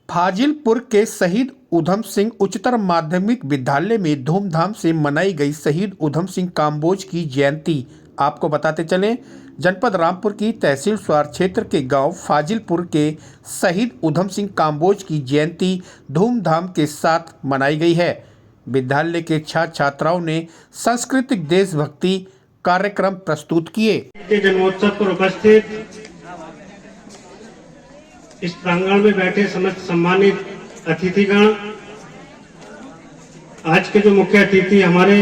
फाजिलपुर के शहीद ऊधम सिंह उच्चतर माध्यमिक विद्यालय में धूमधाम से मनाई गई शहीद ऊधम सिंह काम्बोज की जयंती। आपको बताते चलें, जनपद रामपुर की तहसील स्वार क्षेत्र के गांव फाजिलपुर के शहीद ऊधम सिंह काम्बोज की जयंती धूमधाम के साथ मनाई गई है। विद्यालय के छात्र छात्राओं ने सांस्कृतिक देशभक्ति कार्यक्रम प्रस्तुत किए। जन्मोत्सव पर उपस्थित इस प्रांगण में बैठे समस्त सम्मानित अतिथिगण, आज के जो मुख्य अतिथि हमारे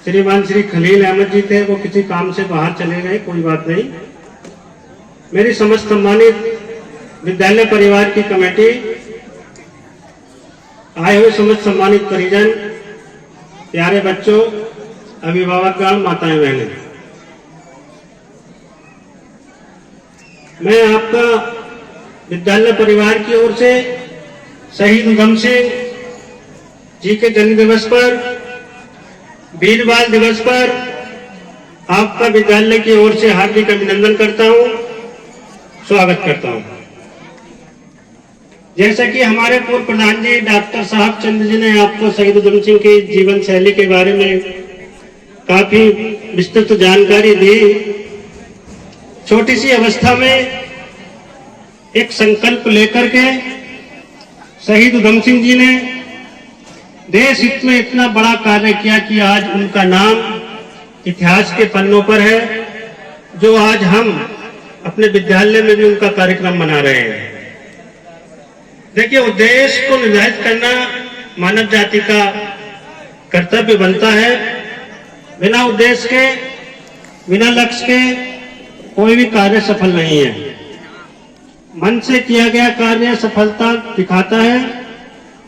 श्रीमान श्री खलील अहमद जी थे, वो किसी काम से बाहर चले गए, कोई बात नहीं। मेरी समस्त सम्मानित विद्यालय परिवार की कमेटी, आए हुए समस्त सम्मानित परिजन, प्यारे बच्चों, अभिभावकगण, माताएं बहनें, मैं आपका विद्यालय परिवार की ओर से शहीद ऊधम सिंह जी के जन्म दिवस पर, वीर बाल दिवस पर आपका विद्यालय की ओर से हार्दिक अभिनंदन करता हूं, स्वागत करता हूं। जैसा कि हमारे पूर्व प्रधान जी डॉक्टर साहब चंद्र जी ने आपको शहीद ऊधम सिंह की जीवन शैली के बारे में काफी विस्तृत जानकारी दी। छोटी सी अवस्था में एक संकल्प लेकर के शहीद ऊधम सिंह जी ने देश हित में इतना बड़ा कार्य किया कि आज उनका नाम इतिहास के पन्नों पर है, जो आज हम अपने विद्यालय में भी उनका कार्यक्रम मना रहे हैं। देखिए, उद्देश्य को निर्धारित करना मानव जाति का कर्तव्य बनता है। बिना उद्देश्य के, बिना लक्ष्य के कोई भी कार्य सफल नहीं है। मन से किया गया कार्य सफलता दिखाता है,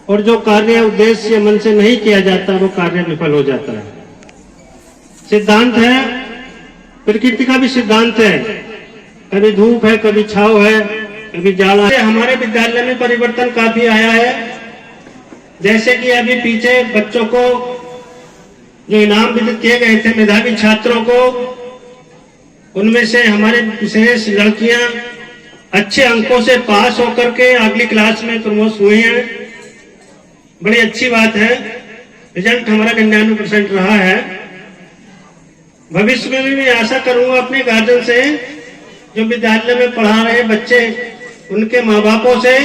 और जो कार्य उद्देश्य मन से नहीं किया जाता, वो कार्य विफल हो जाता है। सिद्धांत है, प्रकृति का भी सिद्धांत है, कभी धूप है, कभी छाव है, कभी जाड़ा है। हमारे विद्यालय में परिवर्तन काफी आया है। जैसे कि अभी पीछे बच्चों को जो इनाम वितरित किए गए थे मेधावी छात्रों को, उनमें से हमारे विशेष लड़कियां अच्छे अंकों से पास होकर के अगली क्लास में प्रमोट हुए हैं। बड़ी अच्छी बात है। रिजल्ट हमारा 99% रहा है। भविष्य में भी मैं आशा करूंगा अपने गार्जियन से, जो विद्यालय में पढ़ा रहे बच्चे, उनके माँ बापों से,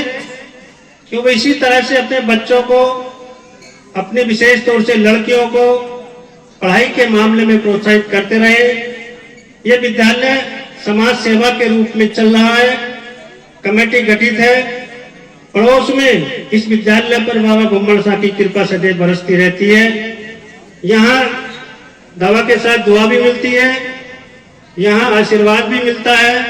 कि वो इसी तरह से अपने बच्चों को, अपने विशेष तौर से लड़कियों को पढ़ाई के मामले में प्रोत्साहित करते रहे। ये विद्यालय समाज सेवा के रूप में चल रहा है। कमेटी गठित है। पड़ोस में इस विद्यालय पर बाबा घुम्मण शाह की कृपा सदैव बरसती रहती है। यहाँ दवा के साथ दुआ भी मिलती है, यहाँ आशीर्वाद भी मिलता है,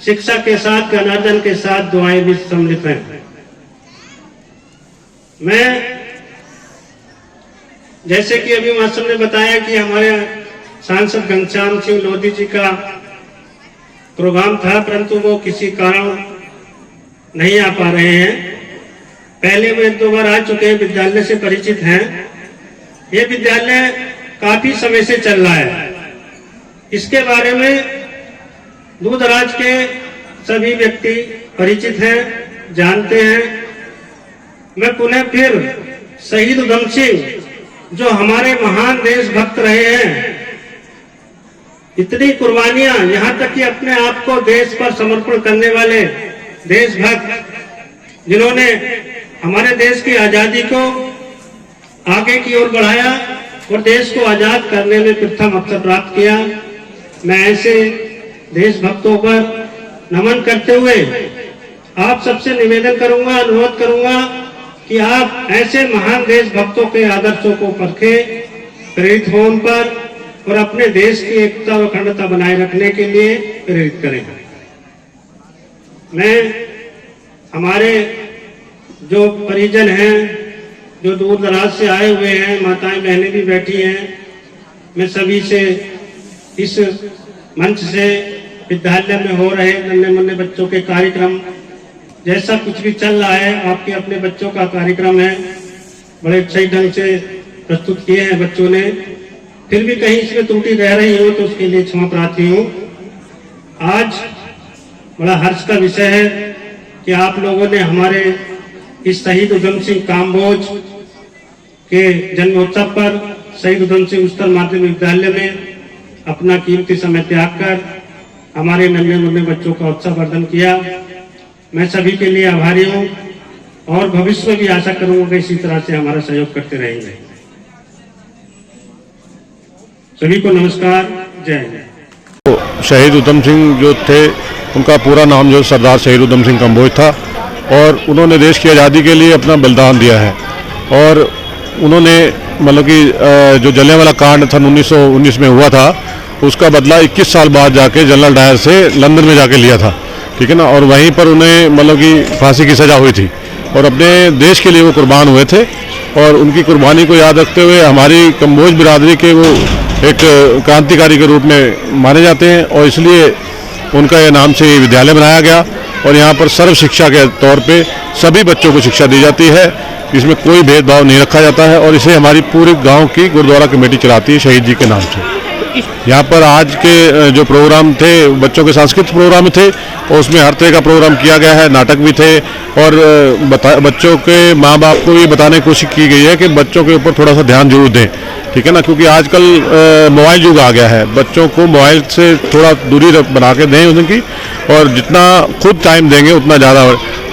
शिक्षा के साथ, ज्ञानार्जन के साथ दुआएं भी सम्मिलित हैं। मैं, जैसे कि अभी मास्टर ने बताया कि हमारे सांसद घनश्याम सिंह लोधी जी का प्रोग्राम था, परंतु वो किसी कारण नहीं आ पा रहे हैं। पहले वो 1-2 बार आ चुके हैं, विद्यालय से परिचित हैं। ये विद्यालय काफी समय से चल रहा है। इसके बारे में दूर दराज के सभी व्यक्ति परिचित हैं, जानते हैं। मैं पुनः फिर शहीद ऊधम सिंह, जो हमारे महान देशभक्त रहे हैं, इतनी कुर्बानियां, यहाँ तक कि अपने आप को देश पर समर्पण करने वाले देशभक्त, जिन्होंने हमारे देश की आजादी को आगे की ओर बढ़ाया और देश को आजाद करने में प्रथम अवसर प्राप्त किया। मैं ऐसे देशभक्तों पर नमन करते हुए आप सबसे निवेदन करूंगा, अनुरोध करूंगा कि आप ऐसे महान देशभक्तों के आदर्शों को परखें, प्रेरित हो उन पर, और अपने देश की एकता और अखंडता बनाए रखने के लिए प्रेरित करें। मैं, हमारे जो परिजन हैं, जो दूर दराज से आए हुए हैं, माताएं बहनें भी बैठी हैं, मैं सभी से इस मंच से विद्यालय में हो रहे नन्हे मुन्ने बच्चों के कार्यक्रम, जैसा कुछ भी चल रहा है, आपके अपने बच्चों का कार्यक्रम है, बड़े सही ढंग से प्रस्तुत किए हैं बच्चों ने। फिर भी कहीं इसमें त्रुटि रह रही हो तो उसके लिए क्षमा प्रार्थी हूँ। आज बड़ा हर्ष का विषय है कि आप लोगों ने हमारे इस शहीद उधम सिंह काम्बोज के जन्मोत्सव पर शहीद उधम सिंह उच्चतर माध्यमिक विद्यालय में अपना कीमती समय त्याग कर हमारे नन्हे मुन्ने बच्चों का उत्साहवर्धन किया। मैं सभी के लिए आभारी हूँ और भविष्य में भी आशा करूंगा कि इसी तरह से हमारा सहयोग करते रहेंगे। सभी को नमस्कार, जय हिंद। शहीद उधम सिंह जो थे उनका पूरा नाम जो सरदार शहीद उधम सिंह काम्बोज था और उन्होंने देश की आज़ादी के लिए अपना बलिदान दिया है। और उन्होंने मतलब कि जो जलियांवाला कांड सन 1919 में हुआ था उसका बदला 21 साल बाद जाके जनरल डायर से लंदन में जाके लिया था, ठीक है ना। और वहीं पर उन्हें मतलब कि फांसी की सज़ा हुई थी और अपने देश के लिए वो कुर्बान हुए थे। और उनकी कुर्बानी को याद रखते हुए हमारी कम्बोज बिरादरी के वो एक क्रांतिकारी के रूप में माने जाते हैं और इसलिए उनका यह नाम से विद्यालय बनाया गया। और यहाँ पर सर्व शिक्षा के तौर पे सभी बच्चों को शिक्षा दी जाती है, इसमें कोई भेदभाव नहीं रखा जाता है। और इसे हमारी पूरे गांव की गुरुद्वारा कमेटी चलाती है शहीद जी के नाम से। यहाँ पर आज के जो प्रोग्राम थे बच्चों के सांस्कृतिक प्रोग्राम थे और उसमें हर तरह का प्रोग्राम किया गया है, नाटक भी थे। और बच्चों के माँ बाप को ये बताने की कोशिश की गई है कि बच्चों के ऊपर थोड़ा सा ध्यान जरूर दें, ठीक है ना, क्योंकि आजकल मोबाइल युग आ गया है। बच्चों को मोबाइल से थोड़ा दूरी बना के दें उनकी, और जितना खुद टाइम देंगे उतना ज़्यादा।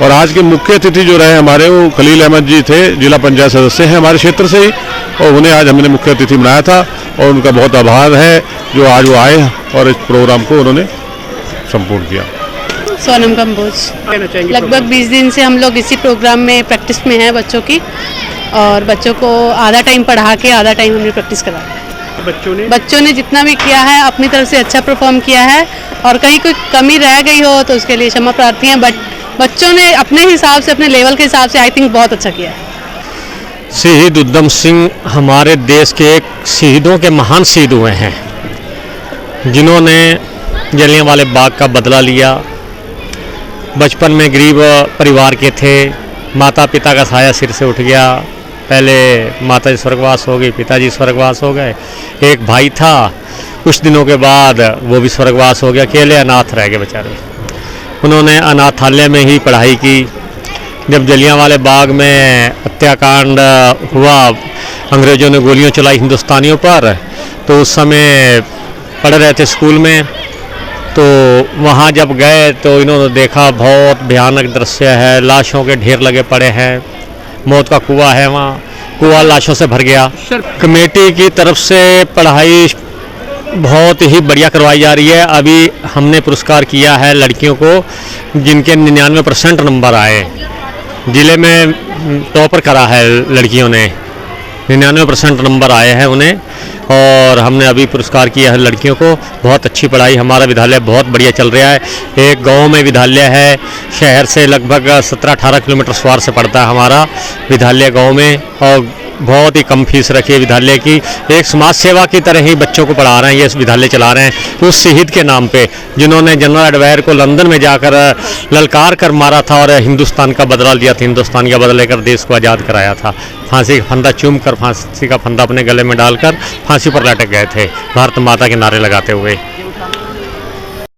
और आज के मुख्य अतिथि जो रहे हमारे वो खलील अहमद जी थे, जिला पंचायत सदस्य हैं हमारे क्षेत्र से ही, और उन्हें आज हमने मुख्य अतिथि बनाया था और उनका बहुत आभार है जो आज वो आए और इस प्रोग्राम को उन्होंने संपूर्ण किया। सोनम कंबोज लगभग 20 दिन से हम लोग इसी प्रोग्राम में प्रैक्टिस में हैं बच्चों की, और बच्चों को आधा टाइम पढ़ा के आधा टाइम हमने प्रैक्टिस कराया। बच्चों ने जितना भी किया है अपनी तरफ से अच्छा परफॉर्म किया है, और कहीं कोई कमी रह गई हो तो उसके लिए क्षमा प्रार्थी हैं। बट बच्चों ने अपने हिसाब से, अपने लेवल के हिसाब से आई थिंक बहुत अच्छा किया है। शहीद उधम सिंह हमारे देश के एक शहीदों के महान शहीद हुए हैं, जिन्होंने जलियांवाले बाग का बदला लिया। बचपन में गरीब परिवार के थे, माता पिता का साया सिर से उठ गया। पहले माता जी स्वर्गवास हो गई, पिताजी स्वर्गवास हो गए, एक भाई था, कुछ दिनों के बाद वो भी स्वर्गवास हो गया, अकेले अनाथ रह गए बेचारे। उन्होंने अनाथालय में ही पढ़ाई की। जब जलियांवाले बाग में हत्याकांड हुआ, अंग्रेज़ों ने गोलियां चलाई हिंदुस्तानियों पर, तो उस समय पढ़ रहे थे स्कूल में। तो वहाँ जब गए तो इन्होंने देखा बहुत भयानक दृश्य है, लाशों के ढेर लगे पड़े हैं, मौत का कुआं है, वहाँ कुआं लाशों से भर गया। कमेटी की तरफ से पढ़ाई बहुत ही बढ़िया करवाई जा रही है। अभी हमने पुरस्कार किया है लड़कियों को जिनके 99% नंबर आए, जिले में टॉपर करा है लड़कियों ने, 99% नंबर आए हैं उन्हें, और हमने अभी पुरस्कार किया है लड़कियों को। बहुत अच्छी पढ़ाई, हमारा विद्यालय बहुत बढ़िया चल रहा है। एक गांव में विद्यालय है, शहर से लगभग 17-18 किलोमीटर सवार से पड़ता है हमारा विद्यालय गांव में, और बहुत ही कम फीस रखी है विद्यालय की। एक समाज सेवा की तरह ही बच्चों को पढ़ा रहे हैं, ये विद्यालय चला रहे हैं उस शहीद के नाम पे, जिन्होंने जनरल डायर को लंदन में जाकर ललकार कर मारा था और हिंदुस्तान का बदला लिया था, हिंदुस्तान का बदला लेकर देश को आज़ाद कराया था। फांसी का फंदा चूम कर, फांसी का फंदा अपने गले में डालकर फांसी पर लटक गए थे भारत माता के नारे लगाते हुए।